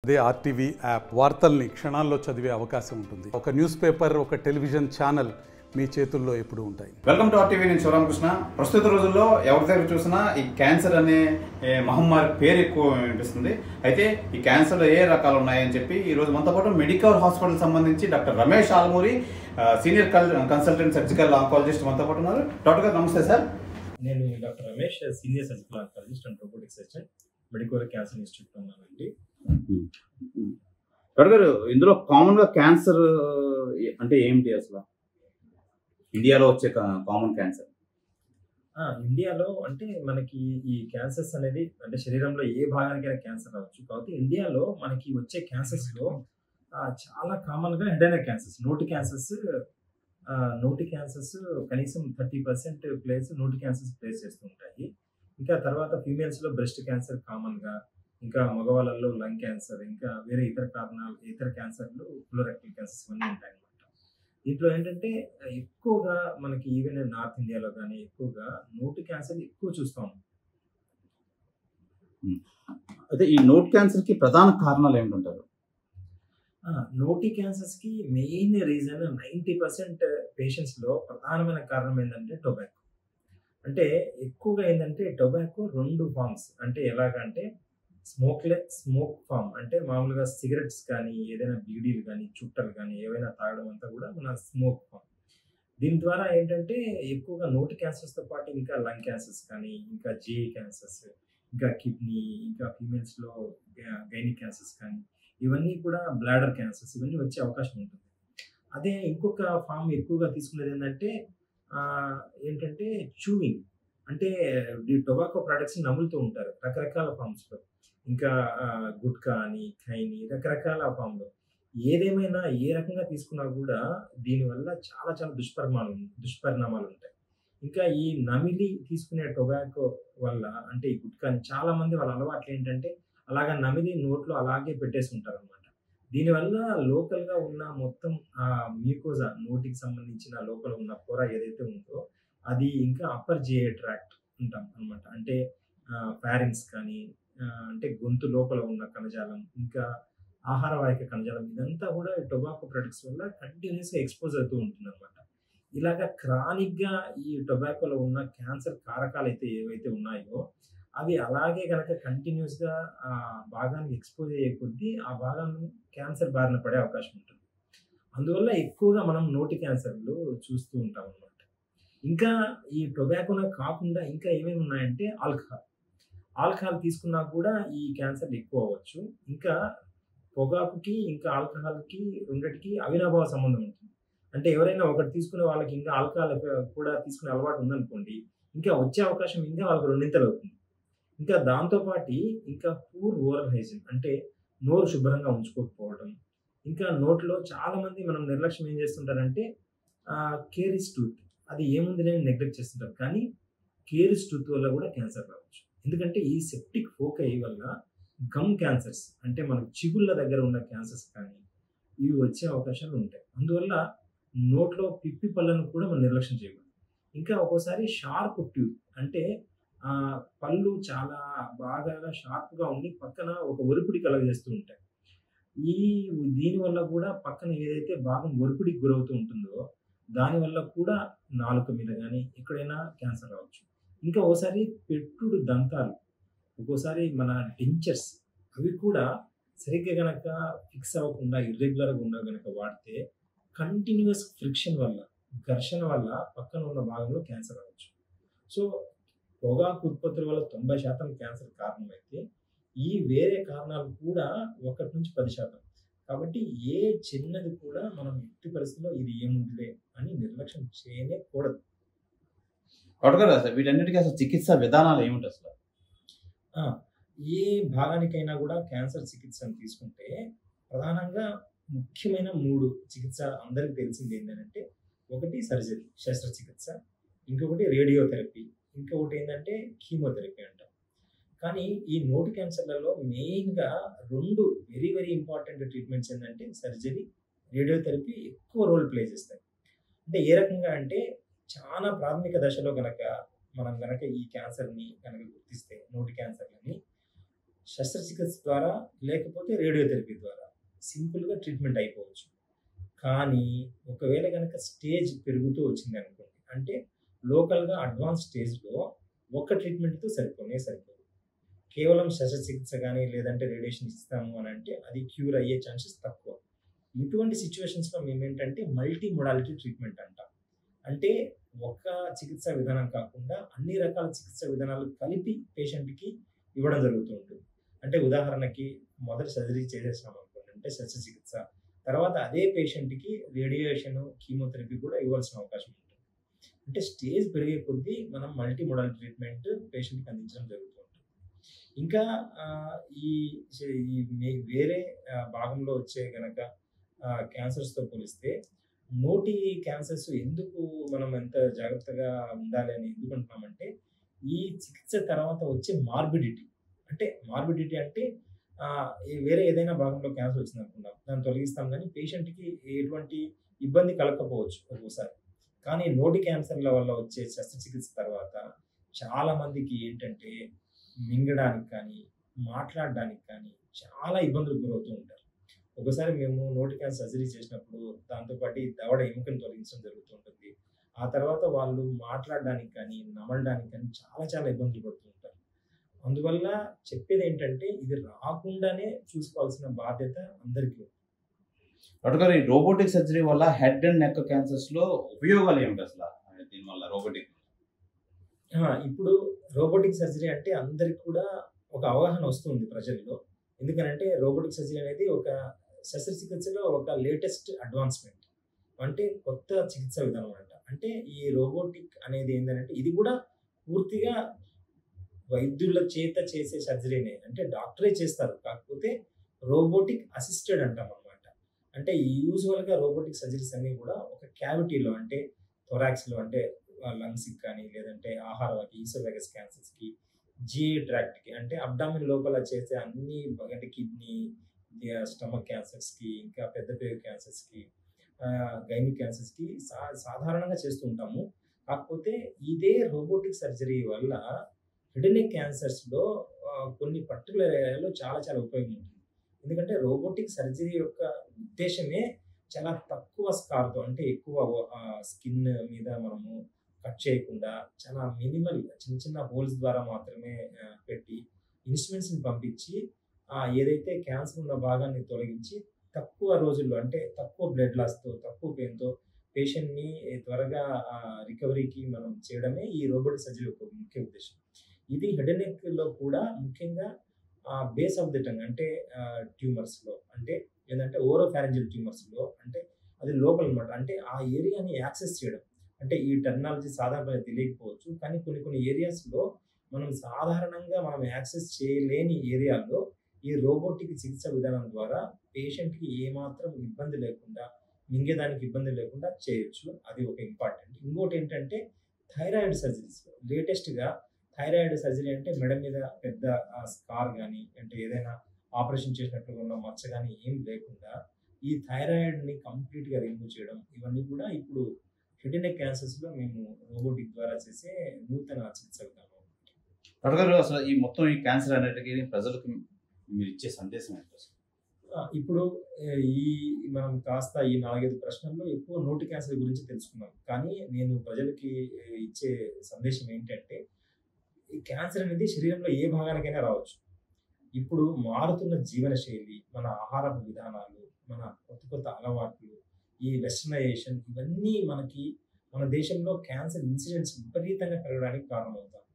అదే RTV app వార్తల్ని క్షణాల్లో చదివే అవకాశం ఉంటుంది. ఒక న్యూస్ పేపర్, ఒక టెలివిజన్ ఛానల్ మీ చేతుల్లో ఎప్పుడూ ఉంటాయి. Welcome to RTV. నేను శివరామకృష్ణ. ప్రస్తుత రోజుల్లో ఎవరి దగ్గర చూసినా ఈ క్యాన్సర్ అనే మహమ్మారి పేరు ఎక్కువ వినిపిస్తుంది. అయితే ఈ క్యాన్సర్లో ఏ రకాలు ఉన్నాయని చెప్పి ఈ రోజు మనతో పాటు మెడికవర్ హాస్పిటల్ సంబంధించి doctor Ramesh Almuri, senior consultant surgical oncologist మనతో పాటు ఉన్నారు. డాక్టర్ గారు నమస్తే సార్. నేను doctor Ramesh, senior surgical oncologist and robotic surgeon, Medicover cancer institute ఉన్నానండి. డాక్టర్ గారు, ఇందులో కామన్ గా క్యాన్సర్ అంటే ఏమిటి అసలు? ఇండియాలో వచ్చే కామన్ క్యాన్సర్ ఇండియాలో అంటే మనకి ఈ క్యాన్సర్స్ అనేది అంటే శరీరంలో ఏ భాగానికైనా క్యాన్సర్ రావచ్చు. కాబట్టి ఇండియాలో మనకి వచ్చే క్యాన్సర్స్ లో చాలా కామన్ గా హెడ్ అండ్ నెక్ క్యాన్సర్స్, నోటి క్యాన్సర్స్ కనీసం 30% ప్లేస్ నోటి క్యాన్సర్స్ ప్లేస్ చేస్తూ ఉంటాయి. ఇంకా తర్వాత ఫీమేల్స్ లో బ్రెస్ట్ క్యాన్సర్ కామన్ గా, ఇంకా మగవాళ్ళల్లో లంగ్ క్యాన్సర్, ఇంకా వేరే ఇతర క్యాన్సర్లు కొలోరెక్టల్ క్యాన్సర్స్ అన్నీ ఉంటాయి అన్నమాట. దీంట్లో ఏంటంటే ఎక్కువగా మనకి ఈవెన్ నార్త్ ఇండియాలో కానీ ఎక్కువగా నోటి క్యాన్సర్ ఎక్కువ చూస్తాము. అయితే ఈ నోట్ క్యాన్సర్ కి ప్రధాన కారణాలు ఏమిటంటారు? నోటి క్యాన్సర్స్ కి మెయిన్ రీజన్ 90% పేషెంట్స్ లో ప్రధానమైన కారణం ఏంటంటే టొబాకో. అంటే ఎక్కువగా ఏంటంటే టొబాకో 2 ఫార్మ్స్, అంటే ఎలాగంటే స్మోక్ ఫామ్, అంటే మామూలుగా సిగరెట్స్ కానీ ఏదైనా బీడీలు కానీ చుట్టలు కానీ ఏవైనా తాగడం అంతా కూడా మన స్మోక్ ఫామ్. దీని ద్వారా ఏంటంటే ఎక్కువగా నోటి క్యాన్సర్స్తో పాటు ఇంకా లంగ్ క్యాన్సర్స్ కానీ, ఇంకా జిఐ క్యాన్సర్స్, ఇంకా కిడ్నీ, ఇంకా ఫీమేల్స్లో గైనిక్ క్యాన్సర్స్ కానీ, ఇవన్నీ కూడా బ్లాడర్ క్యాన్సర్స్, ఇవన్నీ వచ్చే అవకాశం ఉంటుంది. అదే ఇంకొక ఫామ్ ఎక్కువగా తీసుకునేది ఏంటంటే చూవింగ్, అంటే ఈ టొబాకో ప్రొడక్ట్స్ నములుతూ ఉంటారు రకరకాల ఫామ్స్లో, ఇంకా గుట్కా అని, ఖైని, రకరకాల ఫామ్లో. ఏదేమైనా ఏ రకంగా తీసుకున్నా కూడా దీనివల్ల చాలా చాలా దుష్పరిణామాలు ఉంటాయి. ఇంకా ఈ నమిలి తీసుకునే టొబాకో వల్ల, అంటే ఈ గుట్కాని చాలా మంది వాళ్ళ అలవాట్లు ఏంటంటే అలాగా నమిలి నోట్లో అలాగే పెట్టేసి ఉంటారు అనమాట. దీనివల్ల లోకల్గా ఉన్న మొత్తం మ్యూకోజా, నోటికి సంబంధించిన లోపల ఉన్న పొర ఏదైతే ఉందో అది ఇంకా అప్పర్ జిఐ ట్రాక్ట్ ఉంటాం అనమాట. అంటే ఫారింగ్స్ కానీ, అంటే గొంతు లోపల ఉన్న కణజాలం, ఇంకా ఆహార వాహిక కణజాలం, ఇదంతా కూడా టొబాకో ప్రొడక్ట్స్ వల్ల కంటిన్యూస్గా ఎక్స్పోజ్ అవుతూ ఉంటుంది అనమాట. ఇలాగా క్రానిక్గా ఈ టొబాకోలో ఉన్న క్యాన్సర్ కారకాలు అయితే ఏవైతే ఉన్నాయో అవి అలాగే కనుక కంటిన్యూస్గా ఆ భాగానికి ఎక్స్పోజ్ అయ్యే కొద్దీ ఆ భాగం క్యాన్సర్ బారిన పడే అవకాశం ఉంటుంది. అందువల్ల ఎక్కువగా మనం నోటి క్యాన్సర్లు చూస్తూ ఉంటాం అనమాట. ఇంకా ఈ టొబాకోనే కాకుండా ఇంకా ఏమేమి ఉన్నాయంటే ఆల్కహాల్ తీసుకున్నా కూడా ఈ క్యాన్సర్ ఎక్కువ అవ్వచ్చు. ఇంకా పొగాకుకి ఇంకా ఆల్కహాల్కి రెండిటికి అవినాభావ సంబంధం ఉంటుంది. అంటే ఎవరైనా ఒకటి తీసుకునే వాళ్ళకి ఇంకా ఆల్కహాల్ కూడా తీసుకునే అలవాటు ఉందనుకోండి, ఇంకా వచ్చే అవకాశం ఇంకా వాళ్ళకి రెండింతలు అవుతుంది. ఇంకా దాంతోపాటు ఇంకా పూర్ ఓరల్ హైజీన్, అంటే నోరు శుభ్రంగా ఉంచుకోకపోవడం, ఇంకా నోట్లో చాలా మంది మనం నిర్లక్ష్యం ఏం చేస్తుంటారంటే కేరిస్ టూత్, అది ఏముంది లేని నెగ్లెక్ట్ చేస్తుంటారు. కానీ కేరిస్ టూత్ వల్ల కూడా క్యాన్సర్ రావచ్చు. ఎందుకంటే ఈ సెప్టిక్ ఫోకై వల్ల గమ్ క్యాన్సర్స్, అంటే మనకు చిగుళ్ళ దగ్గర ఉన్న క్యాన్సర్స్ కానీ ఇవి వచ్చే అవకాశాలు ఉంటాయి. అందువల్ల నోట్లో పిప్పి పళ్ళను కూడా మనం నిర్లక్ష్యం చేయకూడదు. ఇంకా ఒక్కోసారి షార్ప్ ట్యూత్, అంటే పళ్ళు చాలా బాగా షార్ప్గా ఉండి పక్కన ఒక ఒరిపిడి కలగజేస్తూ ఉంటాయి. దీనివల్ల కూడా పక్కన ఏదైతే భాగం ఒరిపిడికి గురవుతూ ఉంటుందో దానివల్ల కూడా నాలుక మీద కానీ ఎక్కడైనా క్యాన్సర్ రావచ్చు. ఇంకా ఓసారి పెట్టుడు దంతాలు, ఒక్కోసారి మన డెంచర్స్, అవి కూడా సరిగ్గా గనక ఫిక్స్ అవ్వకుండా ఇర్రెగ్యులర్గా ఉన్న గనక వాడితే కంటిన్యూస్ ఫ్రిక్షన్ వల్ల, ఘర్షణ వల్ల పక్కన ఉన్న భాగంలో క్యాన్సర్ రావచ్చు. సో పొగాకు ఉత్పత్తుల వల్ల 90% క్యాన్సర్ కారణమైతే ఈ వేరే కారణాలు కూడా 1 నుంచి 10%. కాబట్టి ఏ చిన్నది కూడా మనం ఎట్టి పరిస్థితుల్లో ఇది ఏముందిలే అని నిర్లక్ష్యం చేయకూడదు. డాక్టర్ గారు, అసలు వీటన్నిటికీ అసలు చికిత్స విధానాలు ఏమిటి అసలు? ఏ భాగానికైనా కూడా క్యాన్సర్ చికిత్సను తీసుకుంటే ప్రధానంగా ముఖ్యమైన 3 చికిత్స అందరికి తెలిసింది ఏంటంటే, ఒకటి సర్జరీ, శస్త్రచికిత్స, ఇంకొకటి రేడియోథెరపీ, ఇంకొకటి ఏంటంటే కీమోథెరపీ అంటాం. కానీ ఈ నోటి క్యాన్సర్లలో మెయిన్గా 2 వెరీ వెరీ ఇంపార్టెంట్ ట్రీట్మెంట్స్ ఏంటంటే సర్జరీ, రేడియోథెరపీ ఎక్కువ రోల్ ప్లే చేస్తాయి. అంటే ఏ రకంగా అంటే చాలా ప్రాథమిక దశలో మనం గనక ఈ క్యాన్సర్ని కనుక గుర్తిస్తే, నోటి క్యాన్సర్లని శస్త్రచికిత్స ద్వారా లేకపోతే రేడియోథెరపీ ద్వారా సింపుల్గా ట్రీట్మెంట్ అయిపోవచ్చు. కానీ ఒకవేళ కనుక స్టేజ్ పెరుగుతూ వచ్చింది అనుకోండి, అంటే లోకల్గా అడ్వాన్స్ స్టేజ్లో ఒక్క ట్రీట్మెంట్తో సరిపోదు. కేవలం శస్త్రచికిత్స కానీ లేదంటే రేడియేషన్ ఇస్తాము అని అంటే అది క్యూర్ అయ్యే ఛాన్సెస్ తక్కువ. ఇటువంటి సిచ్యువేషన్స్లో మేము ఏంటంటే మల్టీ మొడాలిటీ ట్రీట్మెంట్ అంటాం. అంటే ఒక చికిత్సా విధానం కాకుండా అన్ని రకాల చికిత్సా విధానాలు కలిపి పేషెంట్కి ఇవ్వడం జరుగుతూ ఉంటుంది. అంటే ఉదాహరణకి మొదటి సర్జరీ చేసేసాం అనుకోండి, అంటే శస్త్రచికిత్స తర్వాత అదే పేషెంట్కి రేడియేషన్ కీమోథెరపీ కూడా ఇవ్వాల్సిన అవకాశం ఉంటుంది. అంటే స్టేజ్ పెరిగే కొద్దీ మనం మల్టీ మోడల్ ట్రీట్మెంట్ పేషెంట్కి అందించడం జరుగుతూ ఉంటుంది. ఇంకా ఈ వేరే భాగంలో వచ్చే కనుక క్యాన్సర్స్తో పోలిస్తే నోటి క్యాన్సర్స్ ఎందుకు మనం ఎంత జాగ్రత్తగా ఉండాలి అని ఎందుకు అంటున్నామంటే ఈ చికిత్స తర్వాత వచ్చే మార్బిడిటీ అంటే వేరే ఏదైనా భాగంలో క్యాన్సర్ వచ్చింది అనుకుందాం, దాన్ని తొలగిస్తాం కానీ పేషెంట్కి ఎటువంటి ఇబ్బంది కలగకపోవచ్చు ఒక్కోసారి. కానీ నోటి క్యాన్సర్ల వల్ల వచ్చే శస్త్రచికిత్స తర్వాత చాలా మందికి ఏంటంటే మింగడానికి కానీ మాట్లాడడానికి కానీ చాలా ఇబ్బందులు గురవుతూ ఉంటారు. ఒకసారి మేము నోటి క్యాన్సర్ సర్జరీ చేసినప్పుడు దాంతోపాటు దవడ ఎముకను తొలగించడం జరుగుతూ ఉంటుంది. ఆ తర్వాత వాళ్ళు మాట్లాడడానికి కానీ నమలడానికి కానీ చాలా చాలా ఇబ్బందులు పడుతూ ఉంటారు. అందువల్ల చెప్పేది ఏంటంటే ఇది రాకుండానే చూసుకోవాల్సిన బాధ్యత అందరికీ ఉంది. డాక్టర్ గారు, ఈ రోబోటిక్ సర్జరీ వల్ల హెడ్ అండ్ నెక్ క్యాన్సర్స్ లో ఉపయోగాలు ఏమిటి అసలు? దీనివల్ల రోబోటిక్ ఇప్పుడు రోబోటిక్ సర్జరీ అంటే అందరికి కూడా ఒక అవగాహన వస్తుంది ప్రజల్లో. ఎందుకనంటే రోబోటిక్ సర్జరీ అనేది ఒక శస్త్రచికిత్సలో ఒక లేటెస్ట్ అడ్వాన్స్మెంట్, అంటే కొత్త చికిత్సా విధానం అంట. అంటే ఈ రోబోటిక్ అనేది ఏంటంటే ఇది కూడా పూర్తిగా వైద్యుల చేత చేసే సర్జరీనే, అంటే డాక్టరే చేస్తారు, కాకపోతే రోబోటిక్ అసిస్టెడ్ అంటాం అనమాట. అంటే యూజువల్గా రోబోటిక్ సర్జరీస్ అన్నీ కూడా ఒక క్యావిటీలో, అంటే థొరాక్స్లో, అంటే లంగ్స్కి కానీ లేదంటే ఆహారవాకి ఈసోఫేగస్ క్యాన్సర్స్కి, జిఐ ట్రాక్ట్కి, అంటే అబ్డామిన్ లోపల చేసే అన్ని, అంటే కిడ్నీ, స్టమక్ క్యాన్సర్స్కి, ఇంకా పెద్ద పేగు క్యాన్సర్స్కి, గైనిక్ క్యాన్సర్స్కి సాధారణంగా చేస్తూ ఉంటాము. కాకపోతే ఇదే రోబోటిక్ సర్జరీ వల్ల హెడ్ అండ్ నెక్ క్యాన్సర్స్లో కొన్ని పర్టికులర్ ఏరియాలో చాలా చాలా ఉపయోగం ఉంటుంది. ఎందుకంటే రోబోటిక్ సర్జరీ యొక్క ఉద్దేశమే చాలా తక్కువ స్కార్తో, అంటే ఎక్కువ స్కిన్ మీద మనము కట్ చేయకుండా చాలా మినిమల్ చిన్న చిన్న హోల్స్ ద్వారా మాత్రమే పెట్టి ఇన్స్ట్రుమెంట్స్ని పంపించి ఏదైతే క్యాన్సర్ ఉన్న భాగాన్ని తొలగించి తక్కువ రోజుల్లో, అంటే తక్కువ బ్లడ్ లాస్తో, తక్కువ పెయిన్తో పేషెంట్ని త్వరగా రికవరీకి మనం చేయడమే ఈ రోబోటిక్ సర్జరీ యొక్క ముఖ్య ఉద్దేశం. ఇది హెడ్ అండ్ నెక్లో కూడా ముఖ్యంగా బేస్ ఆఫ్ ది టంగ్, అంటే ట్యూమర్స్లో, అంటే ఏంటంటే ఓరోఫారెంజియల్ ట్యూమర్స్లో, అంటే అది లోపల అనమాట, అంటే ఆ ఏరియాని యాక్సెస్ చేయడం. అంటే ఈ టెక్నాలజీ సాధారణంగా తెలియకపోవచ్చు, కానీ కొన్ని ఏరియాస్లో మనం సాధారణంగా మనం యాక్సెస్ చేయలేని ఏరియాల్లో ఈ రోబోటిక్ చికిత్స విధానం ద్వారా పేషెంట్కి ఏమాత్రం ఇబ్బంది లేకుండా, మింగేదానికి ఇబ్బంది లేకుండా చేయొచ్చు. అది ఒక ఇంపార్టెంట్. ఇంకోటి ఏంటంటే థైరాయిడ్ సర్జరీస్, లేటెస్ట్గా థైరాయిడ్ సర్జరీ, అంటే మెడ మీద పెద్ద స్కార్ కానీ, అంటే ఏదైనా ఆపరేషన్ చేసినట్లుగా ఉన్న మచ్చ కానీ ఏం లేకుండా ఈ థైరాయిడ్ని కంప్లీట్గా రిమూవ్ చేయడం, ఇవన్నీ కూడా ఇప్పుడు హెడ్ అండ్ నెక్ క్యాన్సర్స్లో మేము రోబోటిక్ ద్వారా చేసే నూతన చికిత్స విధానం. డాక్టర్ గారు, అసలు ఈ మొత్తం ఈ క్యాన్సర్ అనేటికి ప్రజలకు మీరు ఇచ్చే సందేశం ఏంటి? ఇప్పుడు మనం కాస్త ఈ 4-5 ప్రశ్నల్లో ఎక్కువ నోటి క్యాన్సర్ గురించి తెలుసుకున్నాం. కానీ నేను ప్రజలకి ఇచ్చే సందేశం ఏంటంటే ఈ క్యాన్సర్ అనేది శరీరంలో ఏ భాగానికైనా రావచ్చు. ఇప్పుడు మారుతున్న జీవన శైలి, మన ఆహారపు విధానాలు, మన కొత్త అలవాట్లు, ఈ వెస్టర్నైజేషన్, ఇవన్నీ మన దేశంలో క్యాన్సర్ ఇన్సిడెంట్స్ విపరీతంగా పెరగడానికి కారణమవుతాయి.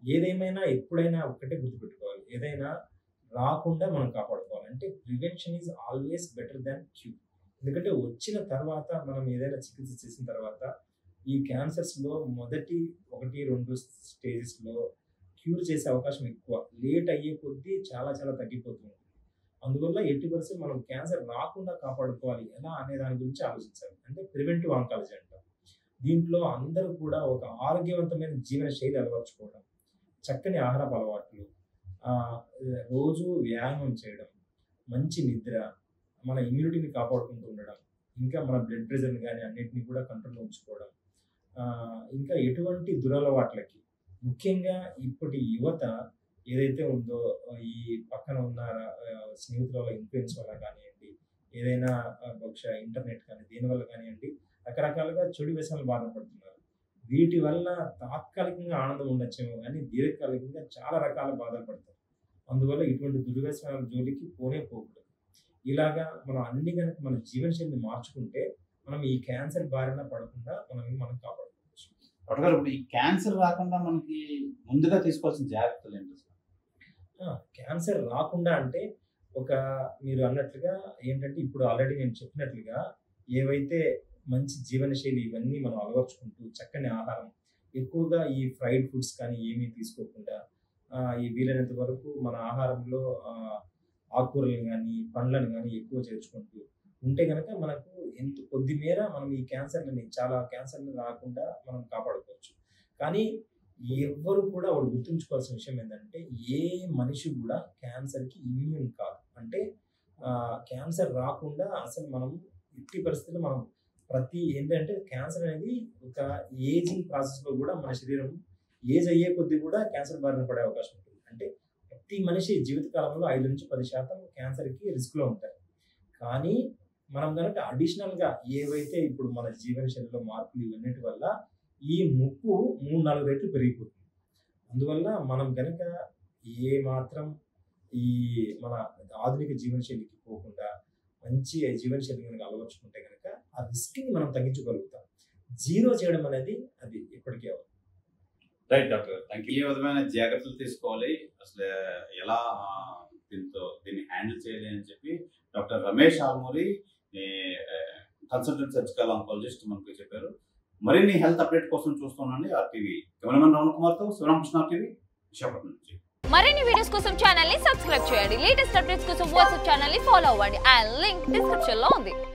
ఏదేమైనా ఎప్పుడైనా ఒక్కటే గుర్తుపెట్టుకోవాలి, ఏదైనా రాకుండా మనం కాపాడుకోవాలి. అంటే prevention is always better than cure. ఎందుకంటే వచ్చిన తర్వాత మనం ఏదైనా చికిత్స చేసిన తర్వాత ఈ క్యాన్సర్స్లో మొదటి 1-2 స్టేజెస్లో క్యూర్ చేసే అవకాశం ఎక్కువ, లేట్ అయ్యే కొద్దీ చాలా చాలా తగ్గిపోతుంది. అందువల్ల 80% మనం క్యాన్సర్ రాకుండా కాపాడుకోవాలి ఎలా అనే దాని గురించి ఆలోచించాలి. అంటే ప్రివెంటివ్ ఆంకాలజీ అంటాం. దీంట్లో అందరూ కూడా ఒక ఆరోగ్యవంతమైన జీవన శైలి అలవర్చుకోవడం, చక్కని ఆహారపు అలవాట్లు, రోజు వ్యాయామం చేయడం, మంచి నిద్ర, మన ఇమ్యూనిటీని కాపాడుకుంటూ ఉండడం, ఇంకా మన బ్లడ్ ప్రెషర్ని కానీ అన్నిటిని కూడా కంట్రోల్లో ఉంచుకోవడం, ఇంకా ఎటువంటి దురలవాట్లకి, ముఖ్యంగా ఇప్పటి యువత ఏదైతే ఉందో ఈ పక్కన ఉన్న స్నేహితుల ఇన్ఫ్లుయెన్స్ వల్ల కానివ్వండి, ఏదైనా బహుశా ఇంటర్నెట్ కానీ దేనివల్ల కానివ్వండి, రకరకాలుగా చెడు వ్యసనాలు బాధపడుతున్నారు. వీటి వల్ల తాత్కాలికంగా ఆనందం ఉండొచ్చేమో కానీ దీర్ఘకాలికంగా చాలా రకాల బాధలు పడతారు. అందువల్ల ఇటువంటి దుర్వ్యసనాల జోలికి పోకూడదు. ఇలాగా మనం అన్ని కనుక మన జీవనశైలిని మార్చుకుంటే మనం ఈ క్యాన్సర్ బారిన పడకుండా మనం కాపాడుకోవచ్చు. డాక్టర్ గారు, ఇప్పుడు ఈ క్యాన్సర్ రాకుండా మనకి ముందుగా తీసుకోవాల్సిన జాగ్రత్తలు ఏంటి? క్యాన్సర్ రాకుండా అంటే మీరు అన్నట్లుగా ఏంటంటే ఇప్పుడు ఆల్రెడీ నేను చెప్పినట్లుగా ఏవైతే మంచి జీవనశైలి ఇవన్నీ మనం అలవర్చుకుంటూ చక్కని ఆహారం, ఎక్కువగా ఈ ఫ్రైడ్ ఫుడ్స్ కానీ ఏమీ తీసుకోకుండా ఈ వీలైనంత వరకు మన ఆహారంలో ఆకుకూరలను కానీ పండ్లను కానీ ఎక్కువ చేర్చుకుంటూ ఉంటే కనుక మనకు కొద్ది మేర మనం ఈ చాలా క్యాన్సర్ని రాకుండా మనం కాపాడుకోవచ్చు. కానీ ఎవ్వరు కూడా వాడు గుర్తుంచుకోవాల్సిన విషయం ఏంటంటే ఏ మనిషి కూడా క్యాన్సర్కి ఇమ్యూన్ కాదు. అంటే క్యాన్సర్ రాకుండా అసలు మనం ఎట్టి పరిస్థితుల్లో మనం ఏంటంటే క్యాన్సర్ అనేది ఒక ఏజింగ్ ప్రాసెస్లో కూడా మన శరీరం ఏజ్ అయ్యే కొద్దీ కూడా క్యాన్సర్ బారిన పడే అవకాశం ఉంటుంది. అంటే ప్రతి మనిషి జీవితకాలంలో 5-10% క్యాన్సర్కి రిస్క్లో ఉంటారు. కానీ మనం కనుక అడిషనల్గా ఏవైతే ఇప్పుడు మన జీవనశైలిలో మార్పులు ఇవన్నిటి వల్ల ఈ ముప్పు 3-4 రెట్లు పెరిగిపోతుంది. అందువల్ల మనం కనుక ఏ మాత్రం ఈ మన ఆధునిక జీవనశైలికి పోకుండా మంచి జీవనశైలి కనుక అలవర్చుకుంటే కనుక ఆ రిస్క్ని మనం తగ్గించగలుగుతాం. జీరో చేయడం అనేది అది ఎప్పటికీ అవ్వదు. Right doctor, thank you. ఏ విధమైన జాగ్రత్తలు తీసుకోవాలి, అసలు ఎలా దీన్ని హ్యాండిల్ చేయాలి అని చెప్పి doctor Ramesh Almuri, consultant surgical oncologist మనకు చెప్పారు. మరిన్ని హెల్త్ అప్డేట్ కోసం చూస్తున్నాండి RTV. కెమెరామెన్ రావణ్ కుమార్తో శివరామకృష్ణ, RTV, విశాఖపట్నం నుంచి. మరిన్ని వీడియోస్ కోసం ఛానల్ ని సబ్స్క్రైబ్ చేయండి. లేటెస్ట్ అప్డేట్స్ కోసం వాట్సాప్ ఛానల్ ని ఫాలో అవ్వండి. ఆ లింక్ డిస్క్రిప్షన్ లో ఉంది.